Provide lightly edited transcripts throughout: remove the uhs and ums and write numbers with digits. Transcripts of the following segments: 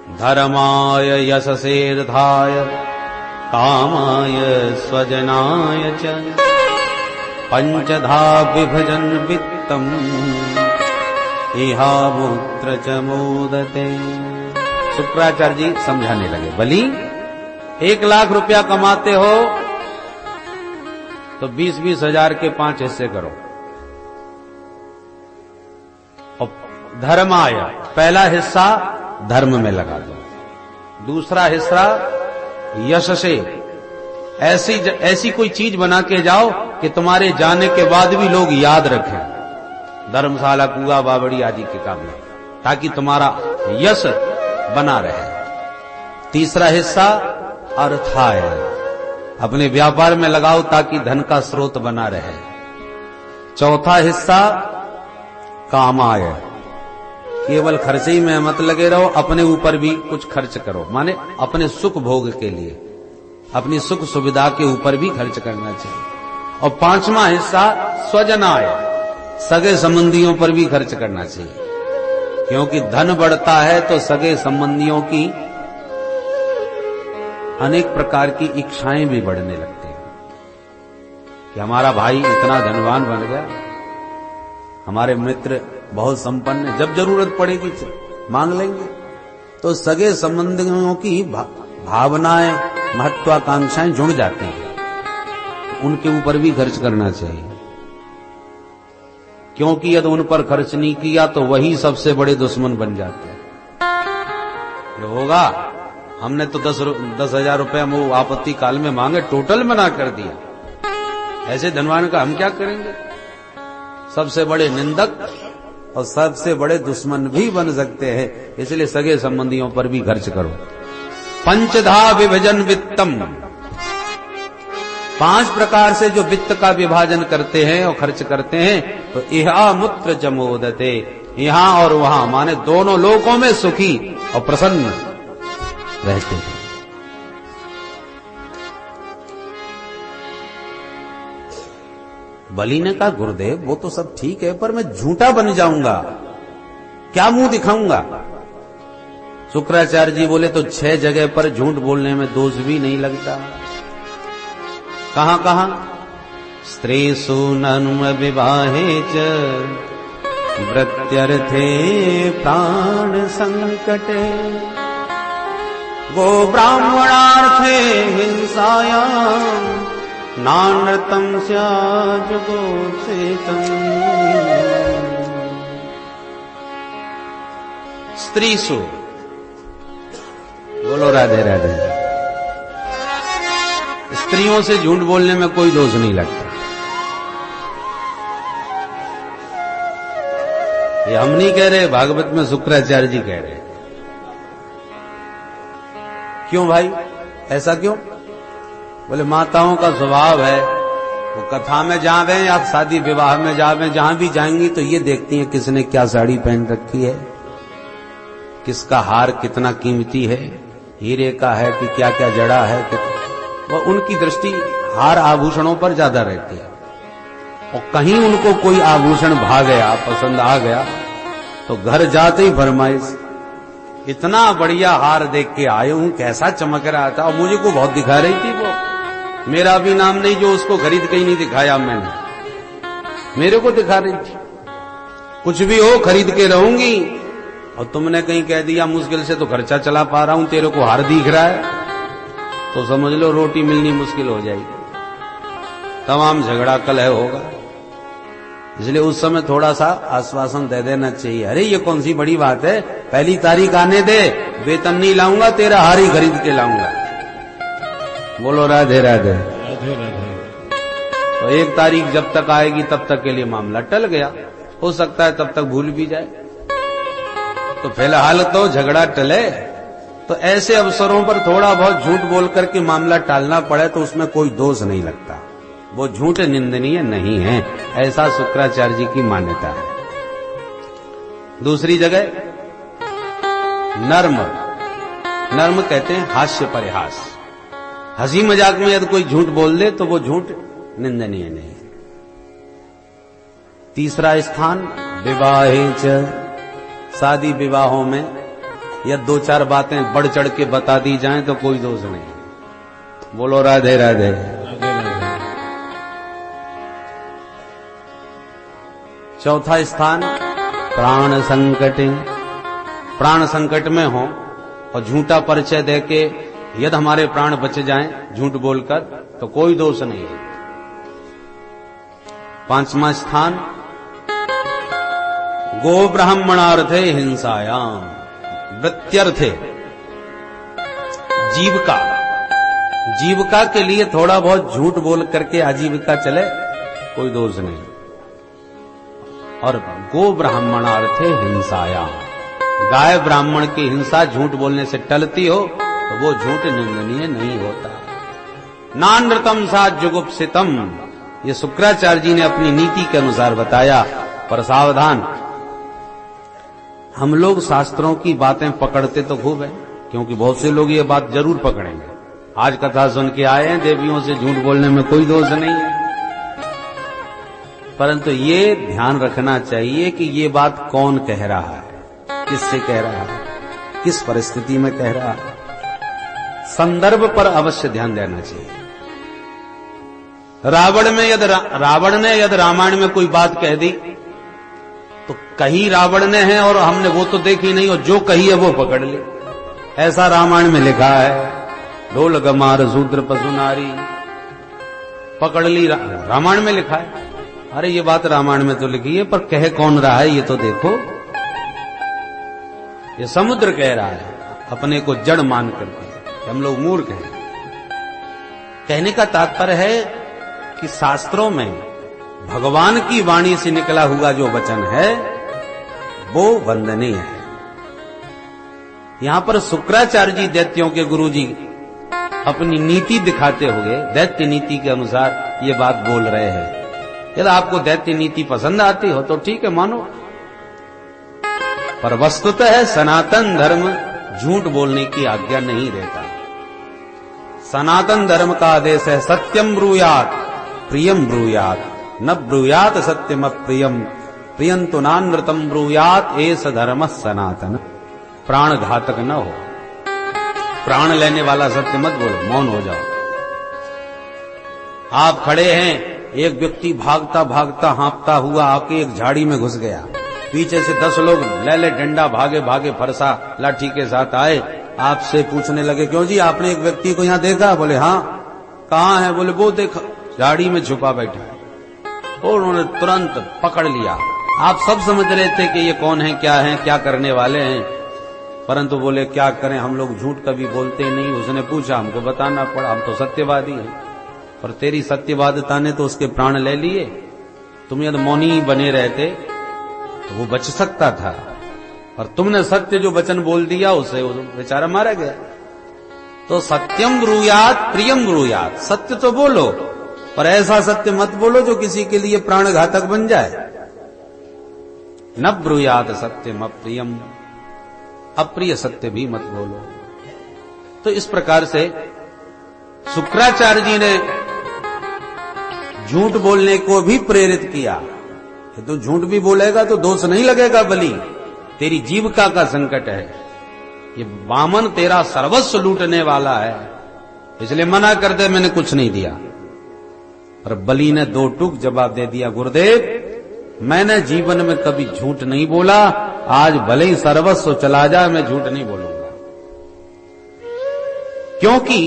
धर्माय यशसेर्धाय कामाय स्वजनाय च पंचधा विभजन वित्तम् इहामुत्र च मोदते। शुक्राचार्य जी समझाने लगे, बलि 1 लाख रुपया कमाते हो तो 20-20 हजार के 5 हिस्से करो। और धर्माय, पहला हिस्सा धर्म में लगा दो, दूसरा हिस्सा यश से, ऐसी कोई चीज बना के जाओ कि तुम्हारे जाने के बाद भी लोग याद रखें, धर्मशाला, कुआ, बावड़ी आदि के काम में, ताकि तुम्हारा यश बना रहे। तीसरा हिस्सा अर्थाय, अपने व्यापार में लगाओ ताकि धन का स्रोत बना रहे। चौथा हिस्सा कामाय, केवल खर्चे ही में मत लगे रहो, अपने ऊपर भी कुछ खर्च करो, माने अपने सुख भोग के लिए, अपनी सुख सुविधा के ऊपर भी खर्च करना चाहिए। और 5वां हिस्सा स्वजनाय, सगे संबंधियों पर भी खर्च करना चाहिए, क्योंकि धन बढ़ता है तो सगे संबंधियों की अनेक प्रकार की इच्छाएं भी बढ़ने लगती हैं कि हमारा भाई इतना धनवान बन गया, हमारे मित्र बहुत संपन्न है, जब जरूरत पड़ेगी मांग लेंगे। तो सगे संबंधियों की भावनाएं, महत्वाकांक्षाएं जुड़ जाती हैं, उनके ऊपर भी खर्च करना चाहिए, क्योंकि यदि उन पर खर्च नहीं किया तो वही सबसे बड़े दुश्मन बन जाते हैं। ये होगा, हमने तो 10,000 रुपया वो आपत्ति काल में मांगे, टोटल मना कर दिया, ऐसे धनवान का हम क्या करेंगे? सबसे बड़े निंदक और सबसे बड़े दुश्मन भी बन सकते हैं, इसलिए सगे संबंधियों पर भी खर्च करो। पंचधा विभजन वित्तम, 5 प्रकार से जो वित्त का विभाजन करते हैं और खर्च करते हैं, तो इहा मुत्र जमोदते, यहां और वहां, माने दोनों लोकों में सुखी और प्रसन्न रहते हैं। बलि ने कहा, गुरुदेव वो तो सब ठीक है, पर मैं झूठा बन जाऊंगा, क्या मुंह दिखाऊंगा? शुक्राचार्य जी बोले, तो 6 जगह पर झूठ बोलने में दोष भी नहीं लगता। कहां कहां? स्त्रीषु नन्म विवाहे च वृत्यर्थे प्राण संकटे गो ब्राह्मणार्थे हिंसायां नानृतं स्यात् गोसेतम्। स्त्रीषु, बोलो राधे राधे। स्त्रियों से झूठ बोलने में कोई दोष नहीं लगता। ये हम नहीं कह रहे, भागवत में शुक्राचार्य जी कह रहे। क्यों भाई, ऐसा क्यों? बोले माताओं का स्वभाव है, वो कथा में जावे या शादी विवाह में जावे, जहां भी जाएंगी तो ये देखती हैं किसने क्या साड़ी पहन रखी है, किसका हार कितना कीमती है, हीरे का है कि क्या क्या जड़ा है। वो उनकी दृष्टि हार आभूषणों पर ज्यादा रहती है, और कहीं उनको कोई आभूषण भा गया, पसंद आ गया, तो घर जाते ही फरमाइश, इतना बढ़िया हार देख के आए हूं, कैसा चमक रहा था, और मुझे को बहुत दिखा रही थी वो, मेरा भी नाम नहीं जो उसको खरीद के ही नहीं दिखाया मैंने, मेरे को दिखा रही थी। कुछ भी हो खरीद के रहूंगी, और तुमने कहीं कह दिया मुश्किल से तो खर्चा चला पा रहा हूं, तेरे को हार दिख रहा है, तो समझ लो रोटी मिलनी मुश्किल हो जाएगी, तमाम झगड़ा कलह होगा। इसलिए उस समय थोड़ा सा आश्वासन दे देना चाहिए, अरे ये कौन सी बड़ी बात है, पहली तारीख आने दे, वेतन नहीं लाऊंगा, तेरा हार ही खरीद के लाऊंगा। बोलो राधे राधे राधे राधे। तो 1 तारीख जब तक आएगी तब तक के लिए मामला टल गया, हो सकता है तब तक भूल भी जाए, तो फिलहाल तो झगड़ा टले। तो ऐसे अवसरों पर थोड़ा बहुत झूठ बोल करके मामला टालना पड़े तो उसमें कोई दोष नहीं लगता, वो झूठ निंदनीय नहीं है, ऐसा शुक्राचार्य जी की मान्यता है। दूसरी जगह नर्म, नर्म कहते हैं हास्य परिहास, हंसी मजाक में यदि कोई झूठ बोल दे तो वो झूठ निंदनीय नहीं। तीसरा स्थान विवाहे च, शादी विवाहों में या दो चार बातें बढ़ चढ़ के बता दी जाएं तो कोई दोष नहीं। बोलो राधे राधे। चौथा स्थान प्राण संकट। प्राण संकट में हो और झूठा परिचय देके यदि हमारे प्राण बच जाएं झूठ बोलकर तो कोई दोष नहीं है। पांचवा स्थान गो ब्राह्मणार्थे हिंसायाम। वृत्त्यर्थे जीविका, जीविका के लिए थोड़ा बहुत झूठ बोल करके आजीविका चले कोई दोष नहीं। और गो ब्राह्मणार्थे हिंसायाम, गाय ब्राह्मण की हिंसा झूठ बोलने से टलती हो तो वो झूठ निंदनीय नहीं होता। नानृतम सा जुगुप्सितम, ये शुक्राचार्य जी ने अपनी नीति के अनुसार बताया। पर सावधान, हम लोग शास्त्रों की बातें पकड़ते तो खूब है, क्योंकि बहुत से लोग ये बात जरूर पकड़ेंगे। आज कथा सुन के आए हैं, देवियों से झूठ बोलने में कोई दोष नहीं है, परंतु ये ध्यान रखना चाहिए कि ये बात कौन कह रहा है, किससे कह रहा है, किस परिस्थिति में कह रहा है। संदर्भ पर अवश्य ध्यान देना चाहिए। रावण ने यदि रामायण में कोई बात कह दी तो कही रावण ने है और हमने वो तो देखी नहीं, और जो कही है वो पकड़ ली। ऐसा रामायण में लिखा है, ढोल गमार शूद्र पशु नारी, पकड़ ली, रामायण में लिखा है। अरे ये बात रामायण में तो लिखी है, पर कह कौन रहा है ये तो देखो। ये समुद्र कह रहा है अपने को जड़ मान करके, हम लोग मूर्ख हैं। कहने का तात्पर्य है कि शास्त्रों में भगवान की वाणी से निकला हुआ जो वचन है वो वंदनीय है। यहां पर शुक्राचार्य जी दैत्यों के गुरु जी अपनी नीति दिखाते हुए दैत्य नीति के अनुसार ये बात बोल रहे हैं। यदि आपको दैत्य नीति पसंद आती हो तो ठीक है, मानो, पर वस्तुतः सनातन धर्म झूठ बोलने की आज्ञा नहीं देता। सनातन धर्म का आदेश है सत्यम ब्रूयात प्रियम ब्रूयात, न ब्रूयात सत्यम अप्रियम, प्रियंतु नानृतम ब्रूयात, एस धर्म सनातन। प्राण घातक न हो, प्राण लेने वाला सत्य मत बोलो, मौन हो जाओ। आप खड़े हैं, एक व्यक्ति भागता भागता हाँपता हुआ आके एक झाड़ी में घुस गया, पीछे से 10 लोग ले डंडा भागे भागे फरसा लाठी के साथ आए, आपसे पूछने लगे, क्यों जी आपने एक व्यक्ति को यहां देखा? बोले हाँ। कहां है? बोले वो देखा, झाड़ी में छुपा बैठा है। और उन्होंने तुरंत पकड़ लिया। आप सब समझ रहे थे कि ये कौन है, क्या करने वाले हैं, परंतु बोले क्या करें, हम लोग झूठ कभी बोलते नहीं। उसने पूछा, हमको बताना पड़ा, हम तो सत्यवादी हैं। पर तेरी सत्यवादिता ने तो उसके प्राण ले लिए। तुम यदि मौनी बने रहते तो वो बच सकता था, और तुमने सत्य जो वचन बोल दिया उसे बेचारा मारा गया। तो सत्यम ब्रूयात प्रियम ब्रूयात, सत्य तो बोलो, पर ऐसा सत्य मत बोलो जो किसी के लिए प्राण घातक बन जाए। न ब्रूयात सत्यम अप्रियम, अप्रिय सत्य भी मत बोलो। तो इस प्रकार से शुक्राचार्य जी ने झूठ बोलने को भी प्रेरित किया। तो झूठ भी बोलेगा तो दोष नहीं लगेगा, बलि तेरी जीविका का संकट है, ये वामन तेरा सर्वस्व लूटने वाला है, इसलिए मना कर दे, मैंने कुछ नहीं दिया। पर बलि ने 2 टूक जवाब दे दिया, गुरुदेव मैंने जीवन में कभी झूठ नहीं बोला, आज भले ही सर्वस्व चला जाए मैं झूठ नहीं बोलूंगा। क्योंकि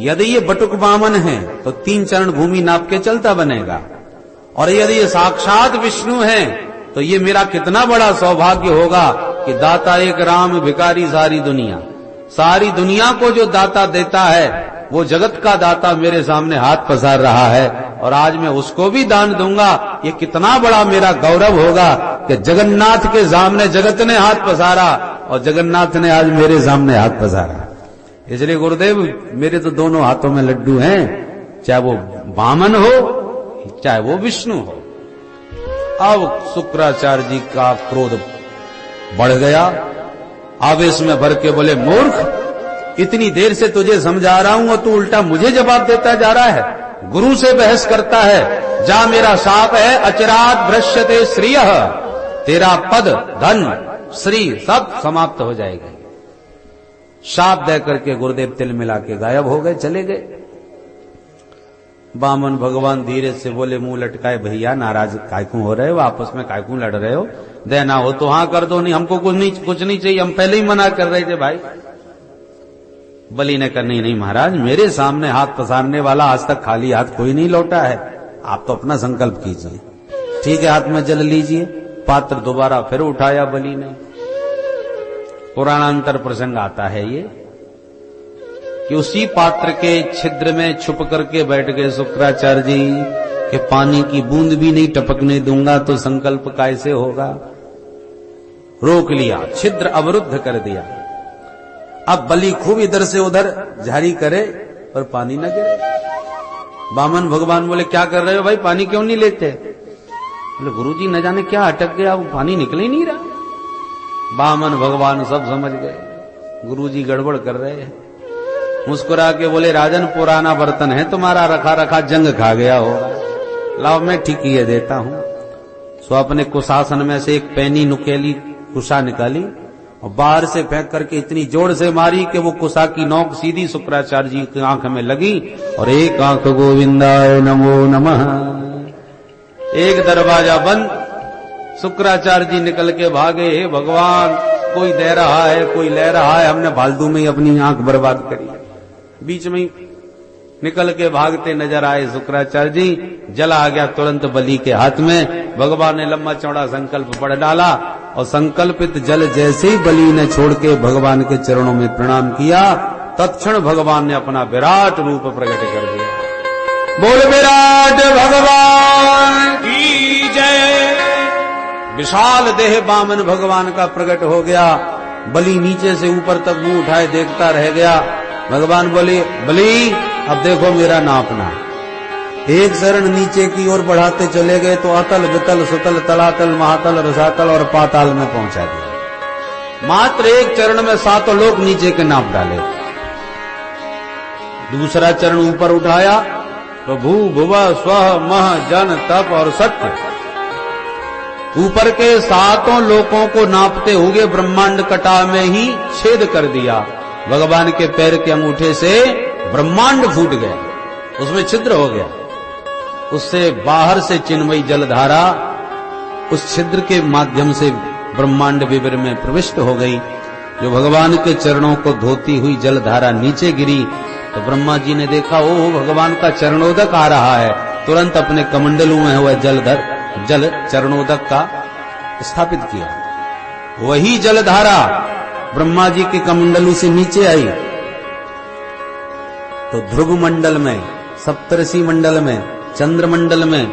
यदि ये बटुक वामन है तो 3 चरण भूमि नाप के चलता बनेगा, और यदि ये साक्षात विष्णु है तो ये मेरा कितना बड़ा सौभाग्य होगा कि दाता एक राम भिखारी सारी दुनिया। सारी दुनिया को जो दाता देता है वो जगत का दाता मेरे सामने हाथ पसार रहा है, और आज मैं उसको भी दान दूंगा। ये कितना बड़ा मेरा गौरव होगा कि जगन्नाथ के सामने जगत ने हाथ पसारा और जगन्नाथ ने आज मेरे सामने हाथ पसारा। इसलिए गुरुदेव मेरे तो दोनों हाथों में लड्डू हैं, चाहे वो वामन हो चाहे वो विष्णु हो। अब शुक्राचार्य जी का क्रोध बढ़ गया, आवेश में भर के बोले, मूर्ख, इतनी देर से तुझे समझा रहा हूं और तू उल्टा मुझे जवाब देता जा रहा है, गुरु से बहस करता है। जा मेरा शाप है, अचिरात भ्रश्यते श्रियः, तेरा पद धन श्री सब समाप्त हो जाएगा। शाप दे करके गुरुदेव तिल मिला के गायब हो गए, चले गए। बामन भगवान धीरे से बोले, मुंह लटकाए, भैया नाराज कायकू हो रहे हो, आपस में कायकू लड़ रहे हो, देना हो तो हाँ कर दो, नहीं हमको कुछ नहीं चाहिए, हम पहले ही मना कर रहे थे भाई। बलि ने कहा, नहीं महाराज, मेरे सामने हाथ पसारने वाला आज तक खाली हाथ कोई नहीं लौटा है, आप तो अपना संकल्प कीजिए। ठीक है, हाथ में जल लीजिए। पात्र दोबारा फिर उठाया बलि ने। पुराणांतर प्रसंग आता है ये कि उसी पात्र के छिद्र में छुप करके बैठ गए शुक्राचार्य जी कि पानी की बूंद भी नहीं टपकने दूंगा तो संकल्प कैसे होगा। रोक लिया, छिद्र अवरुद्ध कर दिया। अब बलि खूब इधर से उधर झारी करे पर पानी न गिरे। बामन भगवान बोले, क्या कर रहे हो भाई, पानी क्यों नहीं लेते? बोले, गुरुजी न जाने क्या अटक गया, वो पानी निकल ही नहीं रहा। बामन भगवान सब समझ गए, गुरुजी गड़बड़ कर रहे हैं। मुस्कुरा के बोले, राजन पुराना बर्तन है तुम्हारा, रखा रखा जंग खा गया होगा, लाओ मैं ठीक किए देता हूं। सो अपने कुशासन में से एक पैनी नुकेली कुशा निकाली और बाहर से फेंक करके इतनी जोर से मारी कि वो कुशा की नोक सीधी शुक्राचार्य जी की आंख में लगी और एक आंख गोविंदाय नमो नमः। एक दरवाजा बंद। शुक्राचार्य जी निकल के भागे, हे भगवान, कोई दे रहा है कोई ले रहा है, हमने फालतू में ही अपनी आंख बर्बाद करी। बीच में ही निकल के भागते नजर आए शुक्राचार्य जी। जल आ गया तुरंत बलि के हाथ में। भगवान ने लंबा चौड़ा संकल्प पढ़ डाला और संकल्पित जल जैसे ही बलि ने छोड़ के भगवान के चरणों में प्रणाम किया, तत्क्षण भगवान ने अपना विराट रूप प्रकट कर दिया। बोल विराट भगवान की जय। विशाल देह बामन भगवान का प्रकट हो गया। बलि नीचे से ऊपर तक मुंह उठाए देखता रह गया। भगवान बोले, बलि अब देखो मेरा नापना। एक शरण नीचे की ओर बढ़ाते चले गए तो अतल वितल सुतल तलातल महातल रसातल और पाताल में पहुंचा दिया। मात्र एक चरण में 7 लोक नीचे के नाप डाले। दूसरा चरण ऊपर उठाया तो भू भुव स्व मह जन तप और सत्य, ऊपर के 7 लोकों को नापते हुए ब्रह्मांड कटा में ही छेद कर दिया। भगवान के पैर के अंगूठे से ब्रह्मांड फूट गया, उसमें छिद्र हो गया। उससे बाहर से चिन्मयी जलधारा उस छिद्र के माध्यम से ब्रह्मांड विवर में प्रविष्ट हो गई। जो भगवान के चरणों को धोती हुई जलधारा नीचे गिरी तो ब्रह्मा जी ने देखा, ओ भगवान का चरणोदक आ रहा है। तुरंत अपने कमंडलों में हुआ जल चरणोदक का स्थापित किया। वही जलधारा ब्रह्मा जी के कमंडलों से नीचे आई तो ध्रुव मंडल में, सप्तऋषि मंडल में, चंद्र मंडल में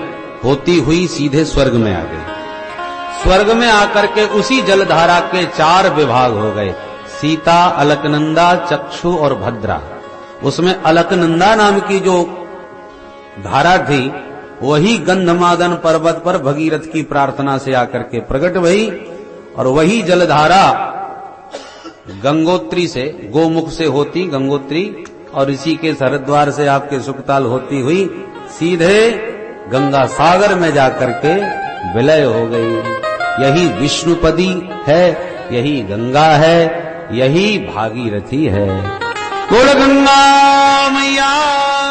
होती हुई सीधे स्वर्ग में आ गई। स्वर्ग में आकर के उसी जलधारा के 4 विभाग हो गए, सीता, अलकनंदा, चक्षु और भद्रा। उसमें अलकनंदा नाम की जो धारा थी वही गंधमादन पर्वत पर भगीरथ की प्रार्थना से आकर के प्रकट हुई और वही जलधारा गंगोत्री से, गोमुख से होती गंगोत्री और इसी के सरद्वार से आपके सुखताल होती हुई सीधे गंगा सागर में जाकर के विलय हो गई। यही विष्णुपदी है, यही गंगा है, यही भागीरथी है। बोल गंगा मैया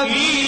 की